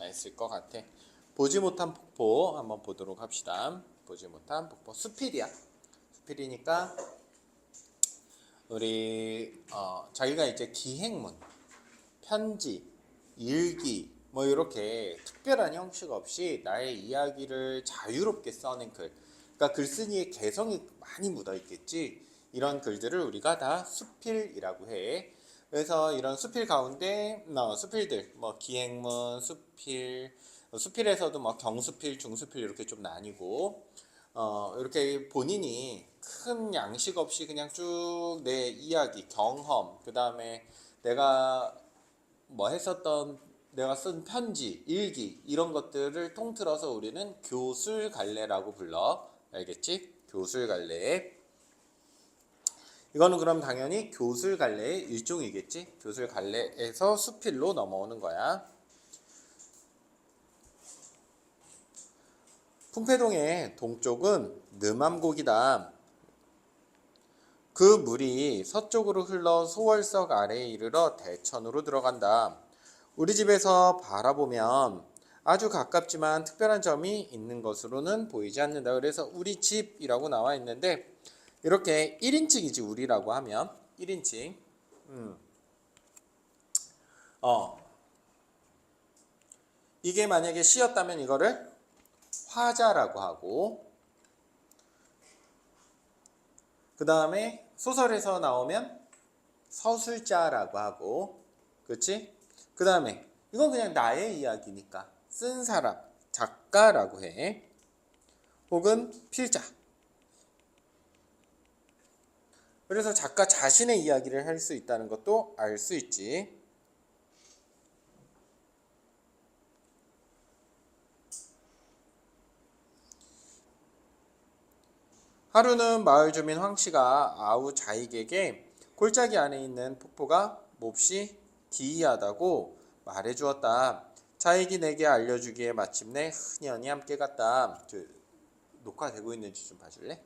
있을 것 같아. 보지 못한 폭포 한번 보도록 합시다. 보지 못한 폭포. 수필이야. 수필이니까 우리 자기가 이제 기행문, 편지, 일기 뭐 이렇게 특별한 형식 없이 나의 이야기를 자유롭게 써낸 글. 그러니까 글쓴이의 개성이 많이 묻어 있겠지. 이런 글들을 우리가 다 수필이라고 해. 그래서 이런 수필 가운데 수필들 뭐 기행문, 수필, 수필에서도 뭐 경수필, 중수필 이렇게 좀 나뉘고 이렇게 본인이 큰 양식 없이 그냥 쭉 내 이야기, 경험, 그 다음에 내가 뭐 했었던 내가 쓴 편지, 일기 이런 것들을 통틀어서 우리는 교술갈래라고 불러. 알겠지? 교술갈래. 이거는 그럼 당연히 교술갈래의 일종이겠지? 교술갈래에서 수필로 넘어오는 거야. 풍패동의 동쪽은 느맘곡이다. 그 물이 서쪽으로 흘러 소월석 아래에 이르러 대천으로 들어간다. 우리 집에서 바라보면 아주 가깝지만 특별한 점이 있는 것으로는 보이지 않는다. 그래서 우리 집이라고 나와 있는데 이렇게 1인칭이지 우리라고 하면 1인칭. 이게 만약에 시였다면 이거를 화자라고 하고 그 다음에 소설에서 나오면 서술자라고 하고 그렇지? 그 다음에 이건 그냥 나의 이야기니까 쓴 사람, 작가라고 해. 혹은 필자. 그래서 작가 자신의 이야기를 할 수 있다는 것도 알 수 있지. 하루는 마을 주민 황씨가 아우 자익에게 골짜기 안에 있는 폭포가 몹시 기이하다고 말해주었다. 자익이 내게 알려주기에 마침내 흔연히 함께 갔다. 녹화되고 있는지 좀 봐줄래?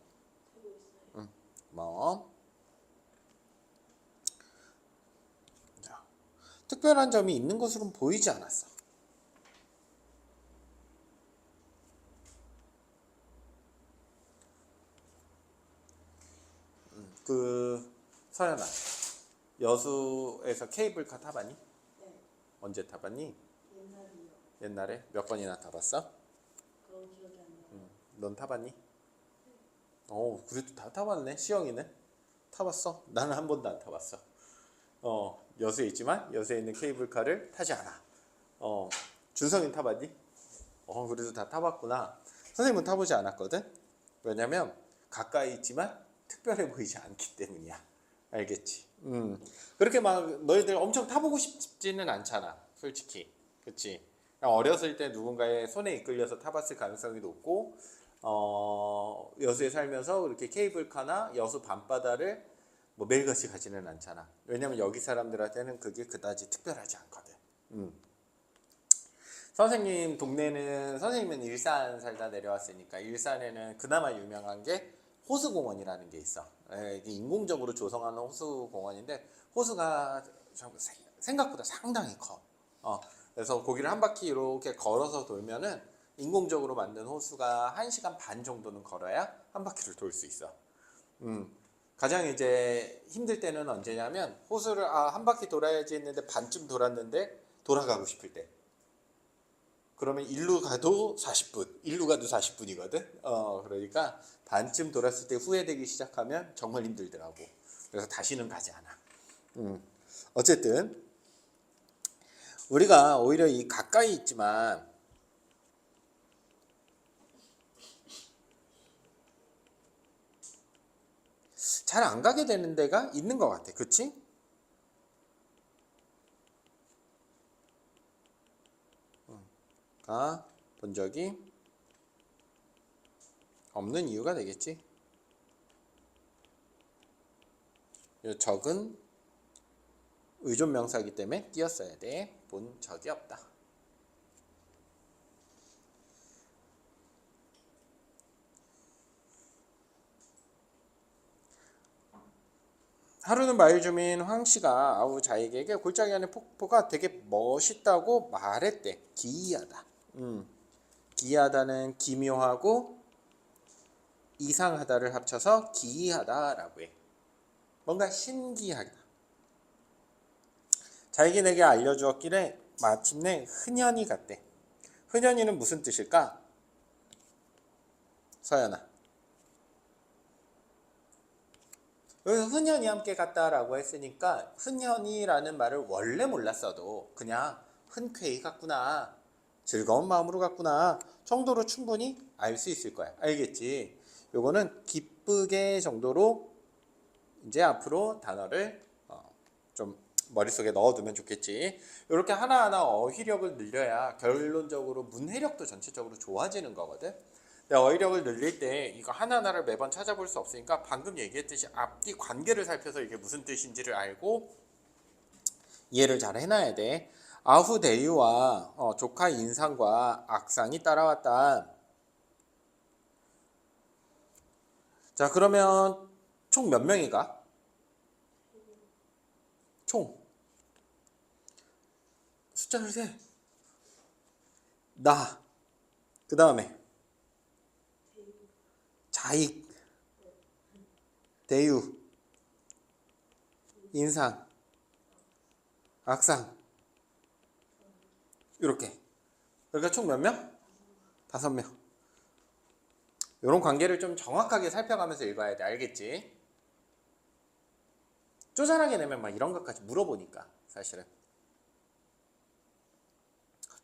응, 고마워. 자, 특별한 점이 있는 것으로는 보이지 않았어. 서연아, 여수에서 케이블카 타봤니? 네. 언제 타봤니? 옛날이요. 옛날에 몇 번이나 타봤어? 그런 기억이 안 나요. 넌 타봤니? 그래도 다 타봤네. 시영이는 타봤어? 나는 한 번도 안 타봤어. 여수에 있지만 여수에 있는 케이블카를 타지 않아. 준성이는 타봤니? 그래도 다 타봤구나. 선생님은 타보지 않았거든. 왜냐면 가까이 있지만 특별해 보이지 않기 때문이야. 알겠지? 그렇게 막 너희들 엄청 타보고 싶지는 않잖아. 솔직히. 그치? 그냥 어렸을 때 누군가의 손에 이끌려서 타봤을 가능성이 높고 여수에 살면서 그렇게 케이블카나 여수 밤바다를 뭐 매일같이 가지는 않잖아. 왜냐면 여기 사람들한테는 그게 그다지 특별하지 않거든. 선생님 동네는 선생님은 일산 살다 내려왔으니까 일산에는 그나마 유명한 게 호수공원이라는 게 있어. 이게 인공적으로 조성하는 호수공원인데 호수가 생각보다 상당히 커. 그래서 거기를 한 바퀴 이렇게 걸어서 돌면은 인공적으로 만든 호수가 1시간 반 정도는 걸어야 한 바퀴를 돌 수 있어. 가장 이제 힘들 때는 언제냐면 호수를 한 바퀴 돌아야지 했는데 반쯤 돌았는데 돌아가고 싶을 때. 그러면 일루 가도 40분, 일루 가도 40분이거든. 그러니까 반쯤 돌았을 때 후회되기 시작하면 정말 힘들더라고. 그래서 다시는 가지 않아. 어쨌든 우리가 오히려 이 가까이 있지만 잘 안 가게 되는 데가 있는 것 같아. 그치? 본 적이 없는 이유가 되겠지. 적은 의존 명사이기 때문에 띄었어야 돼. 본 적이 없다. 하루는 마을 주민 황 씨가 아우 자에게 골짜기 안의 폭포가 되게 멋있다고 말했대. 기이하다. 기이하다는 기묘하고 이상하다를 합쳐서 기이하다라고 해. 뭔가 신기하다. 자기에게 알려주었기에 마침내 흔현이 갔대. 흔현이는 무슨 뜻일까? 서연아. 여기서 흔현이 함께 갔다라고 했으니까 흔현이라는 말을 원래 몰랐어도 그냥 흔쾌히 갔구나, 즐거운 마음으로 갔구나 정도로 충분히 알 수 있을 거야. 알겠지? 요거는 기쁘게 정도로 이제 앞으로 단어를 좀 머릿속에 넣어두면 좋겠지. 이렇게 하나하나 어휘력을 늘려야 결론적으로 문해력도 전체적으로 좋아지는 거거든. 근데 어휘력을 늘릴 때 이거 하나하나를 매번 찾아볼 수 없으니까 방금 얘기했듯이 앞뒤 관계를 살펴서 이게 무슨 뜻인지를 알고 이해를 잘 해놔야 돼. 아후대유와 조카 인상과 악상이 따라왔다. 자, 그러면 총 몇 명이 가? 총 숫자를 세. 나. 그 다음에 자익, 대유, 인상, 악상. 이렇게. 그러니까 총 몇 명? 5명. 이런 관계를 좀 정확하게 살펴가면서 읽어야 돼. 알겠지? 쪼잔하게 내면 막 이런 것까지 물어보니까 사실은.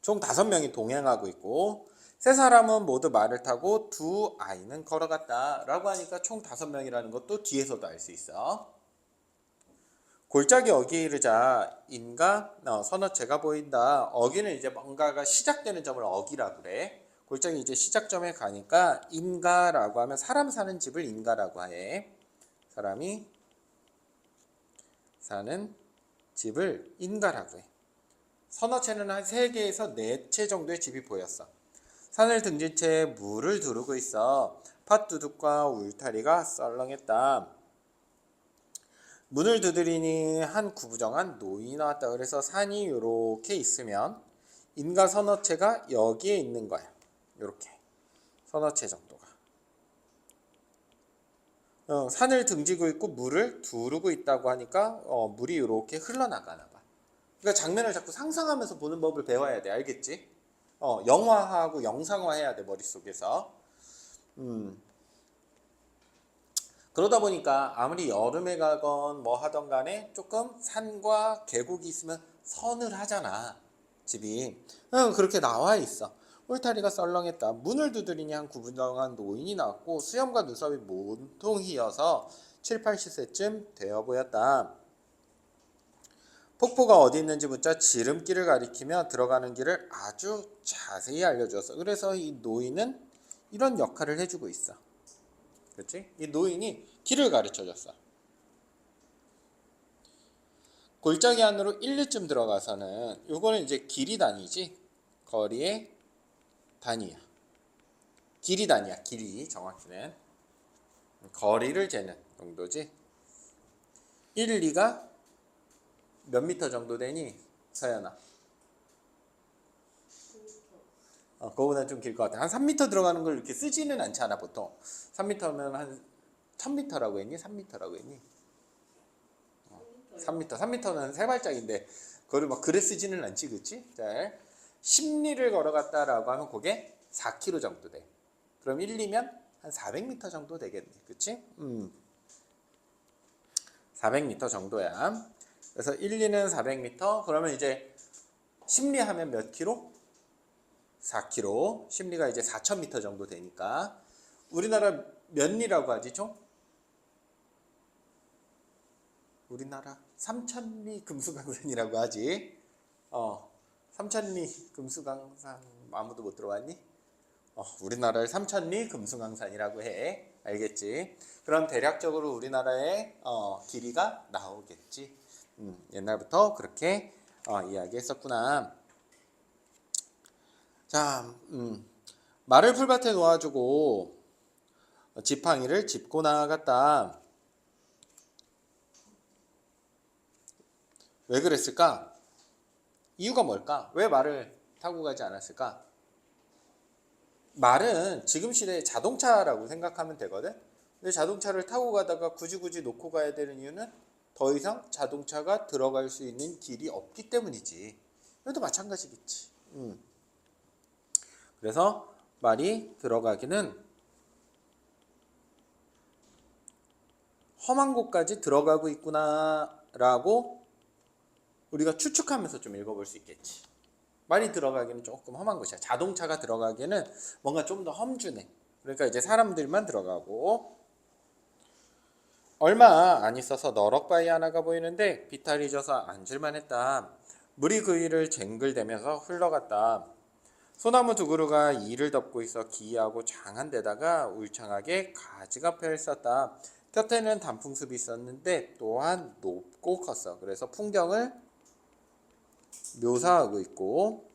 총 5명이 동행하고 있고 세 사람은 모두 말을 타고 두 아이는 걸어갔다 라고 하니까 총 5명이라는 것도 뒤에서도 알 수 있어. 골짜기 어귀에 이르자 인가 선어체가 보인다. 어귀는 이제 뭔가가 시작되는 점을 어귀라고 그래. 골짜기 이제 시작점에 가니까 인가라고 하면 사람 사는 집을 인가라고 해. 사람이 사는 집을 인가라고 해. 선어체는 한 3개에서 4채 정도의 집이 보였어. 산을 등진 채 물을 두르고 있어. 팥두둑과 울타리가 썰렁했다. 문을 두드리니 한 구부정한 노인이 나왔다. 그래서 산이 이렇게 있으면 인가 선어체가 여기에 있는 거야. 이렇게 선어체 정도가. 산을 등지고 있고 물을 두르고 있다고 하니까 물이 이렇게 흘러나가나 봐. 그러니까 장면을 자꾸 상상하면서 보는 법을 배워야 돼. 알겠지? 영화하고 영상화해야 돼, 머릿속에서. 그러다 보니까 아무리 여름에 가건 뭐 하던 간에 조금 산과 계곡이 있으면 서늘하잖아, 집이. 그렇게 나와 있어. 울타리가 썰렁했다. 문을 두드리니 한 구부정한 노인이 나왔고 수염과 눈썹이 몸통이어서 7, 80세쯤 되어 보였다. 폭포가 어디 있는지 묻자 지름길을 가리키며 들어가는 길을 아주 자세히 알려주었어. 그래서 이 노인은 이런 역할을 해주고 있어. 그렇지? 이 노인이 길을 가르쳐줬어. 골짜기 안으로 1, 2쯤 들어가서는 요거는 이제 길이 단위지. 거리의 단위야. 길이 단위야. 길이 정확히는 거리를 재는 정도지. 1, 2가 몇 미터 정도 되니? 서연아. 그거보다 좀 길 것 같아. 한 3m 들어가는 걸 이렇게 쓰지는 않잖아, 보통. 3m면 한 1000m라고 했니? 3m라고 했니? 3m. 3m는 세 발짝인데 그걸 막 그래 쓰지는 않지, 그치? 자, 10리를 걸어갔다라고 하면 그게 4km 정도 돼. 그럼 1, 2면 한 400m 정도 되겠네, 그치? 400m 정도야. 그래서 1, 2는 400m. 그러면 이제 10리 하면 몇 킬로? 4km. 10리가 이제 4000m 정도 되니까. 우리나라 몇 리라고 하지, 총? 우리나라 3000리 금수강산이라고 하지. 3000리 금수강산 아무도 못 들어봤니? 우리나라를 3000리 금수강산이라고 해. 알겠지? 그럼 대략적으로 우리나라의 길이가 나오겠지. 옛날부터 그렇게 이야기했었구나. 자, 말을 풀밭에 놓아주고 지팡이를 짚고 나아갔다. 왜 그랬을까? 이유가 뭘까? 왜 말을 타고 가지 않았을까? 말은 지금 시대의 자동차라고 생각하면 되거든. 근데 자동차를 타고 가다가 굳이 놓고 가야 되는 이유는 더 이상 자동차가 들어갈 수 있는 길이 없기 때문이지. 이것도 마찬가지겠지. 그래서 말이 들어가기는 험한 곳까지 들어가고 있구나라고 우리가 추측하면서 좀 읽어볼 수 있겠지. 말이 들어가기는 조금 험한 곳이야. 자동차가 들어가기는 뭔가 좀 더 험준해. 그러니까 이제 사람들만 들어가고 얼마 안 있어서 너럭바위 하나가 보이는데 비탈이 져서 앉을만 했다. 물이 그 위를 쟁글대면서 흘러갔다. 소나무 두 그루가 이를 덮고 있어 기이하고 장한 데다가 울창하게 가지가 펴 있었다. 곁에는 단풍숲이 있었는데 또한 높고 컸어. 그래서 풍경을 묘사하고 있고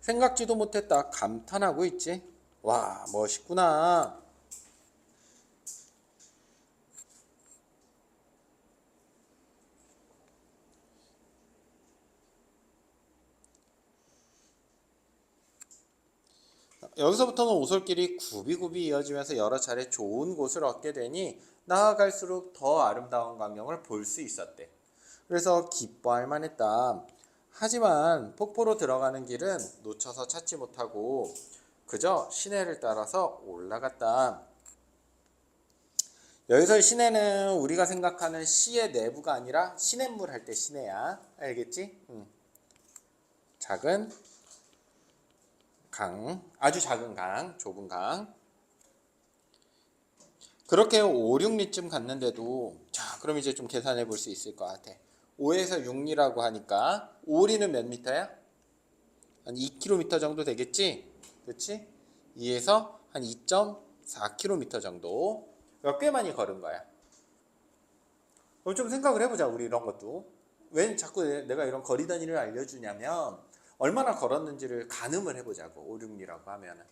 생각지도 못했다 감탄하고 있지. 와 멋있구나. 여기서부터는 오솔길이 굽이굽이 이어지면서 여러 차례 좋은 곳을 얻게 되니 나아갈수록 더 아름다운 광경을 볼 수 있었대. 그래서 기뻐할 만했다. 하지만 폭포로 들어가는 길은 놓쳐서 찾지 못하고 그저 시내를 따라서 올라갔다. 여기서의 시내는 우리가 생각하는 시의 내부가 아니라 시냇물 할 때 시내야. 알겠지? 작은 강, 아주 작은 강, 좁은 강. 그렇게 5, 6리쯤 갔는데도 자, 그럼 이제 좀 계산해 볼 수 있을 것 같아. 5에서 6리라고 하니까 5리는 몇 미터야? 한 2km 정도 되겠지? 그렇지? 2에서 한 2.4km 정도. 꽤 많이 걸은 거야. 그럼 좀 생각을 해보자, 우리 이런 것도. 왜 자꾸 내가 이런 거리 단위를 알려주냐면 얼마나 걸었는지를 가늠을 해보자고. 5, 6리라고 하면은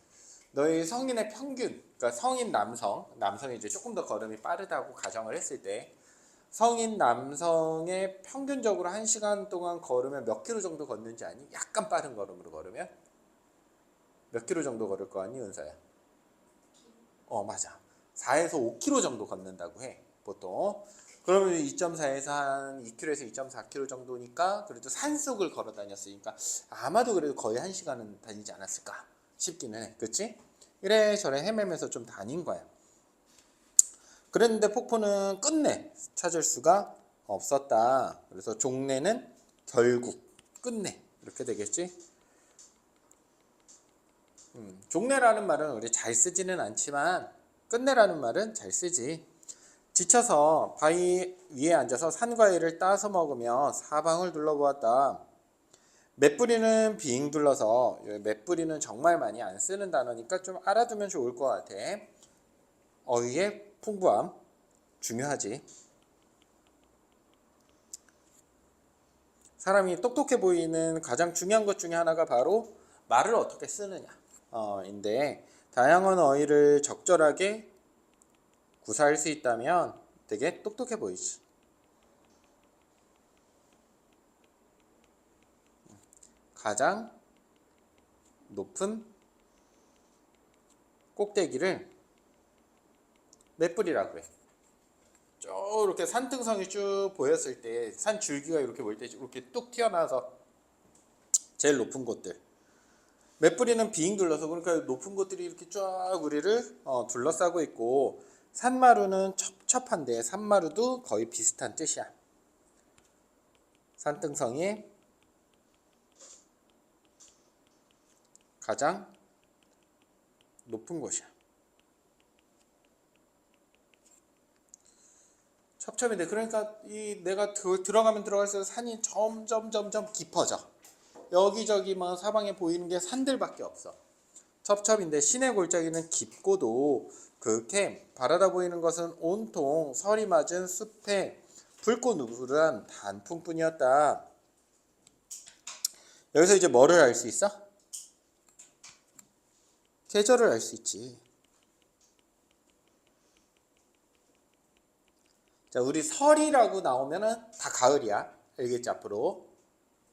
너희 성인의 평균, 그러니까 성인 남성이 이제 조금 더 걸음이 빠르다고 가정을 했을 때 성인 남성의 평균적으로 1시간 동안 걸으면 몇 킬로 정도 걷는지 아니? 약간 빠른 걸음으로 걸으면 몇 킬로 정도 걸을 거 아니, 은서야? 맞아. 4에서 5킬로 정도 걷는다고 해, 보통. 그러면 2.4에서 한 2킬로에서 2.4킬로 정도니까 그래도 산속을 걸어 다녔으니까 아마도 그래도 거의 1시간은 다니지 않았을까 싶기는 해. 그치? 이래저래 헤매면서 좀 다닌 거야. 그랬는데 폭포는 끝내 찾을 수가 없었다. 그래서 종래는 결국 끝내 이렇게 되겠지. 종래라는 말은 우리 잘 쓰지는 않지만 끝내라는 말은 잘 쓰지. 지쳐서 바위 위에 앉아서 산과일을 따서 먹으며 사방을 둘러보았다. 맷뿌리는 빙 둘러서, 맷뿌리는 정말 많이 안 쓰는 단어니까 좀 알아두면 좋을 것 같아. 어휘의 풍부함 중요하지. 사람이 똑똑해 보이는 가장 중요한 것 중에 하나가 바로 말을 어떻게 쓰느냐 인데 다양한 어휘를 적절하게 구사할 수 있다면 되게 똑똑해 보이지. 가장 높은 꼭대기를 맷뿌리라고 해. 쭉 이렇게 산등성이 쭉 보였을 때 산 줄기가 이렇게 보일 때 이렇게 뚝 튀어나와서 제일 높은 곳들. 맷뿌리는 빙 둘러서 그러니까 높은 곳들이 이렇게 쫙 우리를 둘러싸고 있고 산마루는 첩첩한데 산마루도 거의 비슷한 뜻이야. 산등성이 가장 높은 곳이야. 첩첩인데 그러니까 이 내가 들어가면 들어갈수록 산이 점점 깊어져. 여기저기 막 사방에 보이는 게 산들밖에 없어. 첩첩인데 시내 골짜기는 깊고도 그렇게 바라다 보이는 것은 온통 설이 맞은 숲에 붉고 누르한 단풍뿐이었다. 여기서 이제 뭐를 알 수 있어? 계절을 알 수 있지. 자, 우리 설이라고 나오면은 다 가을이야. 알겠지, 앞으로.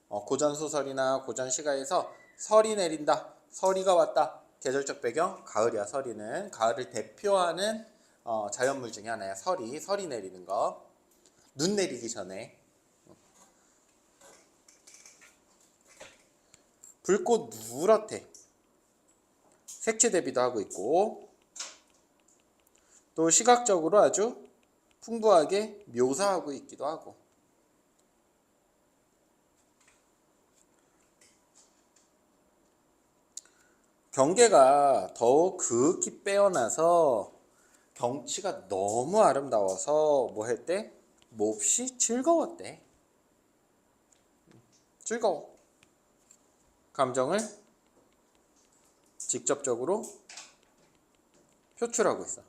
고전 소설이나 고전 시가에서 설이 내린다, 설이가 왔다. 계절적 배경 가을이야. 설이는 가을을 대표하는 자연물 중에 하나야. 설이 내리는 거. 눈 내리기 전에. 불꽃 누렇대. 색채 대비도 하고 있고, 또 시각적으로 아주 풍부하게 묘사하고 있기도 하고. 경계가 더욱 그윽히 빼어나서 경치가 너무 아름다워서 뭐 했대? 몹시 즐거웠대. 즐거워. 감정을 직접적으로 표출하고 있어.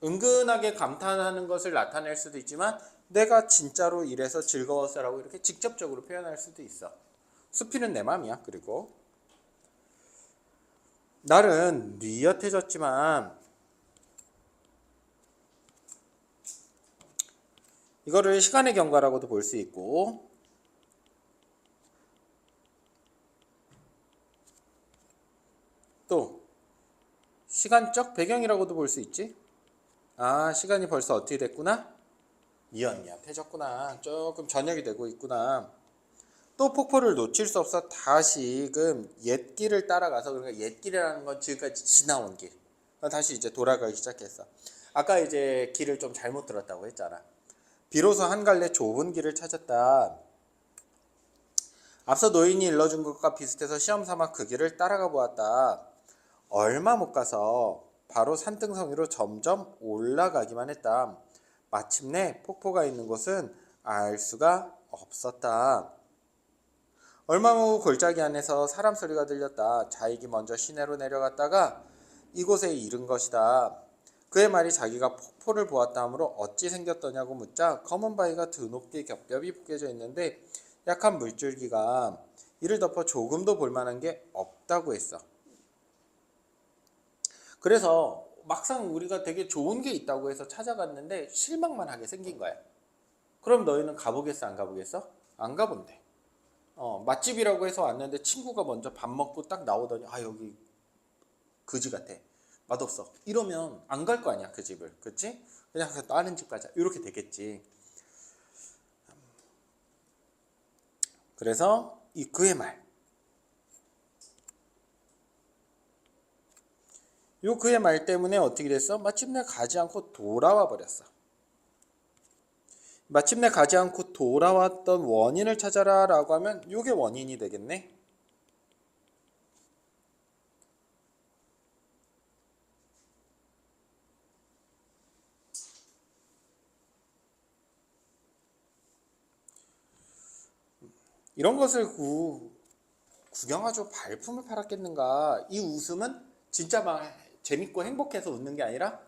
은근하게 감탄하는 것을 나타낼 수도 있지만 내가 진짜로 이래서 즐거웠어라고 이렇게 직접적으로 표현할 수도 있어. 수필은 내 맘이야. 그리고 날은 뉘엿해졌지만 이거를 시간의 경과라고도 볼 수 있고, 또 시간적 배경이라고도 볼 수 있지. 아, 시간이 벌써 어떻게 됐구나? 뉘엿뉘엿해졌구나. 조금 저녁이 되고 있구나. 또 폭포를 놓칠 수 없어 다시금 옛 길을 따라가서, 그러니까 옛 길이라는 건 지금까지 지나온 길. 다시 이제 돌아가기 시작했어. 아까 이제 길을 좀 잘못 들었다고 했잖아. 비로소 한 갈래 좁은 길을 찾았다. 앞서 노인이 일러준 것과 비슷해서 시험삼아 그 길을 따라가 보았다. 얼마 못 가서 바로 산등성 위로 점점 올라가기만 했다. 마침내 폭포가 있는 곳은 알 수가 없었다. 얼마 후 골짜기 안에서 사람 소리가 들렸다. 자익이 먼저 시내로 내려갔다가 이곳에 이른 것이다. 그의 말이 자기가 폭포를 보았다 하므로 어찌 생겼더냐고 묻자 검은 바위가 드높게 겹겹이 묶여져 있는데 약한 물줄기가 이를 덮어 조금도 볼만한 게 없다고 했어. 그래서 막상 우리가 되게 좋은 게 있다고 해서 찾아갔는데 실망만 하게 생긴 거야. 그럼 너희는 가보겠어, 안 가보겠어? 안 가본대. 맛집이라고 해서 왔는데 친구가 먼저 밥 먹고 딱 나오더니 아, 여기 그지 같아, 맛없어, 이러면 안 갈 거 아니야, 그 집을. 그치? 그냥 다른 집 가자, 이렇게 되겠지. 그래서 이 그의 말, 요 그의 말 때문에 어떻게 됐어? 마침내 가지 않고 돌아와 버렸어. 마침내 가지 않고 돌아왔던 원인을 찾아라 라고 하면 요게 원인이 되겠네. 이런 것을 구경하죠. 발품을 팔았겠는가. 이 웃음은 진짜 막 재밌고 행복해서 웃는 게 아니라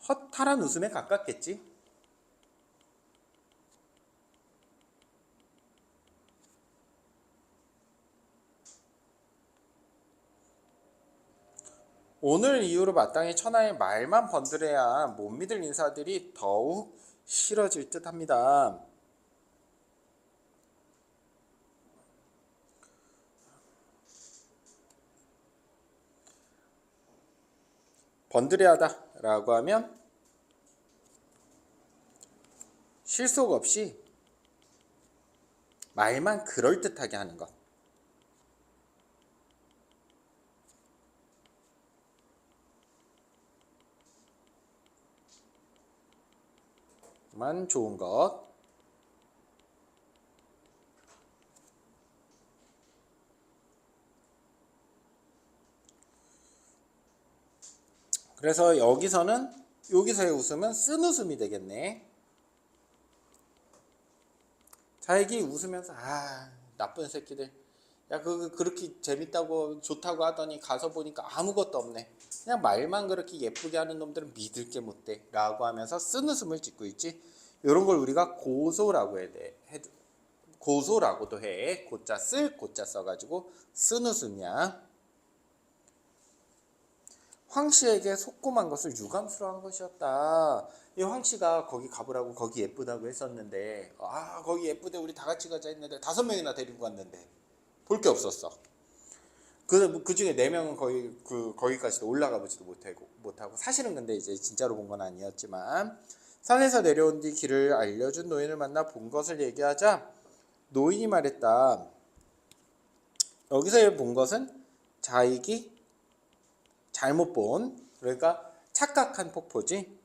허탈한 웃음에 가깝겠지. 오늘 이후로 마땅히 천하의 말만 번들해야 못 믿을 인사들이 더욱 싫어질 듯 합니다. 번들해하다 라고 하면 실속 없이 말만 그럴듯하게 하는 것. 만 좋은 것. 그래서 여기서의 웃음은 쓴 웃음이 되겠네. 자익이 웃으면서 아, 나쁜 새끼들, 야, 그렇게 재밌다고 좋다고 하더니 가서 보니까 아무것도 없네. 그냥 말만 그렇게 예쁘게 하는 놈들은 믿을 게 못 돼 라고 하면서 쓴 웃음을 짓고 있지. 이런 걸 우리가 고소라고 해야 돼. 고소라고도 해. 고자 써가지고 쓴 웃음이야. 황씨에게 속고만 것을 유감스러워 한 것이었다. 이 황씨가 거기 가보라고 거기 예쁘다고 했었는데 거기 예쁘대 우리 다 같이 가자 했는데 5명이나 데리고 갔는데 볼 게 없었어. 그 중에 4명은 거기까지도 올라가 보지도 못하고 사실은 근데 이제 진짜로 본 건 아니었지만 산에서 내려온 뒤 길을 알려준 노인을 만나 본 것을 얘기하자 노인이 말했다. 여기서의 본 것은 자익이 잘못 본, 그러니까 착각한 폭포지.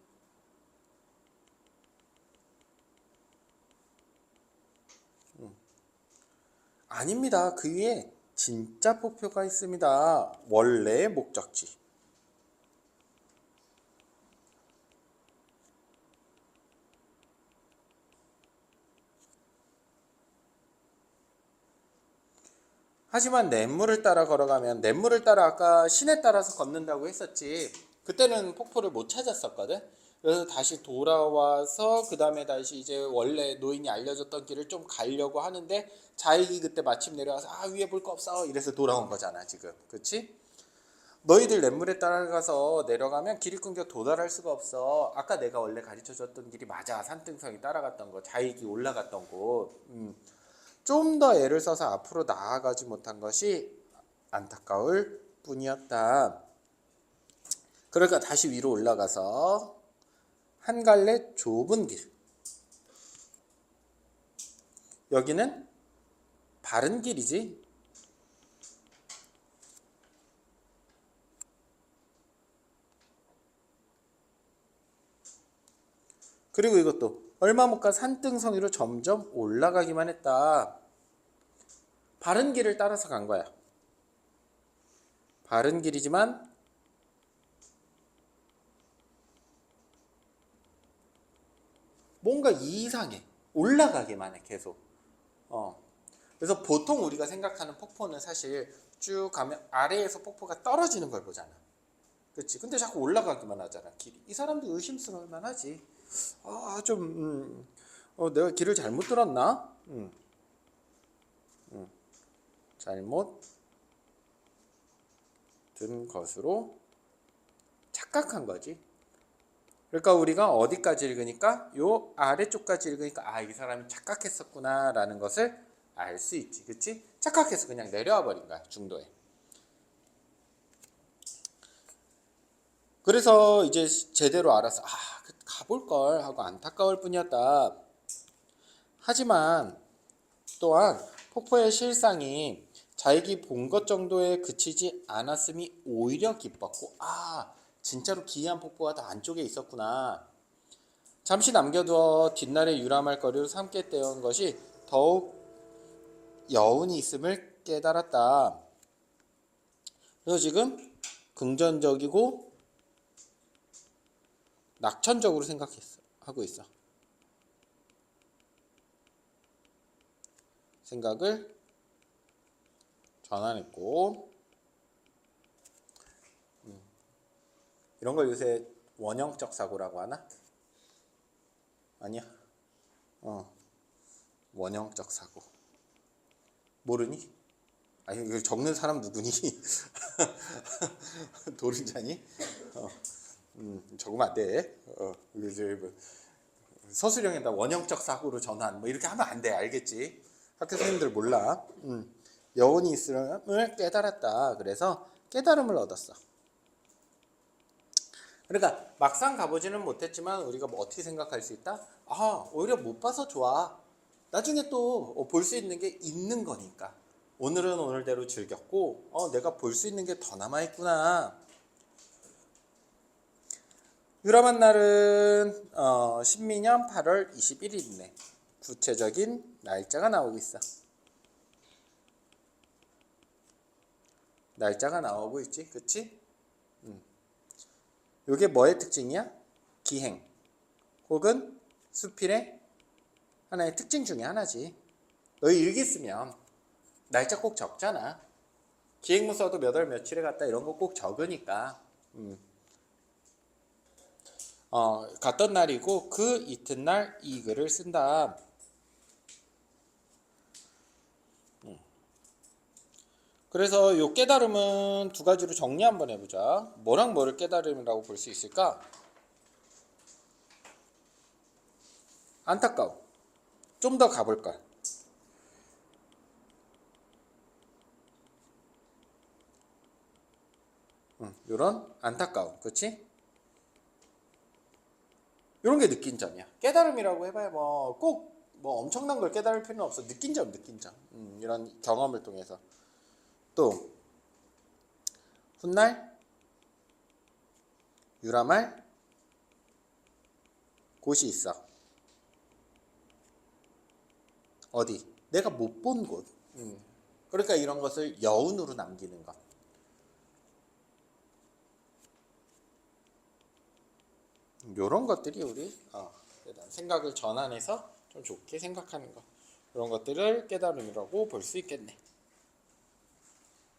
아닙니다. 그 위에 진짜 폭포가 있습니다. 원래의 목적지. 하지만 냇물을 따라 걸어가면 냇물을 따라 아까 신에 따라서 걷는다고 했었지. 그때는 폭포를 못 찾았었거든. 그래서 다시 돌아와서 그 다음에 다시 이제 원래 노인이 알려줬던 길을 좀 가려고 하는데 자익이 그때 마침 내려와서 위에 볼 거 없어 이래서 돌아온 거잖아 지금. 그치? 너희들 냇물에 따라가서 내려가면 길이 끊겨 도달할 수가 없어. 아까 내가 원래 가르쳐줬던 길이 맞아. 산등성이 따라갔던 거, 자익이 올라갔던 곳. 좀 더 애를 써서 앞으로 나아가지 못한 것이 안타까울 뿐이었다. 그러니까 다시 위로 올라가서 한 갈래 좁은 길. 여기는 바른 길이지. 그리고 이것도 얼마 못 가 산등성 위로 점점 올라가기만 했다. 바른 길을 따라서 간 거야. 바른 길이지만 뭔가 이상해. 올라가기만 해 계속. 그래서 보통 우리가 생각하는 폭포는 사실 쭉 가면 아래에서 폭포가 떨어지는 걸 보잖아. 그렇지? 근데 자꾸 올라가기만 하잖아. 길이. 이 사람도 의심스러울 만하지. 내가 길을 잘못 들었나? 잘못 든 것으로 착각한 거지. 그러니까 우리가 어디까지 읽으니까 요 아래쪽까지 읽으니까 이 사람이 착각했었구나 라는 것을 알 수 있지. 그치? 착각해서 그냥 내려와 버린 거야 중도에. 그래서 이제 제대로 알아서 가볼 걸 하고 안타까울 뿐이었다. 하지만 또한 폭포의 실상이 자익이 본 것 정도에 그치지 않았음이 오히려 기뻤고 진짜로 기이한 폭포가 더 안쪽에 있었구나. 잠시 남겨두어 뒷날에 유람할 거리로 삼게 되온 것이 더욱 여운이 있음을 깨달았다. 그래서 지금 긍정적이고 낙천적으로 하고 있어. 생각을 전환했고 이런 걸 요새 원형적 사고라고 하나? 아니야. 원형적 사고. 모르니? 이거 적는 사람 누구니? 도른자니? 적으면 안 돼. 서술형에다 원형적 사고로 전환 이렇게 하면 안 돼. 알겠지? 학교 선생님들 몰라. 여운이 있음을 깨달았다. 그래서 깨달음을 얻었어. 그러니까 막상 가보지는 못했지만 우리가 어떻게 생각할 수 있다? 오히려 못 봐서 좋아. 나중에 또 볼 수 있는 게 있는 거니까. 오늘은 오늘대로 즐겼고 내가 볼 수 있는 게 더 남아있구나. 유람한 날은 신민년 8월 21일이네. 구체적인 날짜가 나오고 있어. 날짜가 나오고 있지, 그치? 요게 뭐의 특징이야? 기행 혹은 수필의 하나의 특징 중에 하나지. 너희 일기 쓰면 날짜 꼭 적잖아. 기행문 써도 몇 월 며칠에 갔다 이런 거 꼭 적으니까 갔던 날이고 그 이튿날 이 글을 쓴다. 그래서 요 깨달음은 두 가지로 정리 한번 해보자. 뭐랑 뭐를 깨달음이라고 볼 수 있을까? 안타까움. 좀 더 가볼까? 요런 안타까움. 그치? 요런 게 느낀 점이야. 깨달음이라고 해봐야 뭐 꼭 뭐 엄청난 걸 깨달을 필요는 없어. 느낀 점, 느낀 점. 이런 경험을 통해서. 또 훗날 유람할 곳이 있어. 어디? 내가 못 본 곳. 그러니까 이런 것을 여운으로 남기는 것. 이런 것들이 우리 생각을 전환해서 좀 좋게 생각하는 것. 이런 것들을 깨달음이라고 볼 수 있겠네.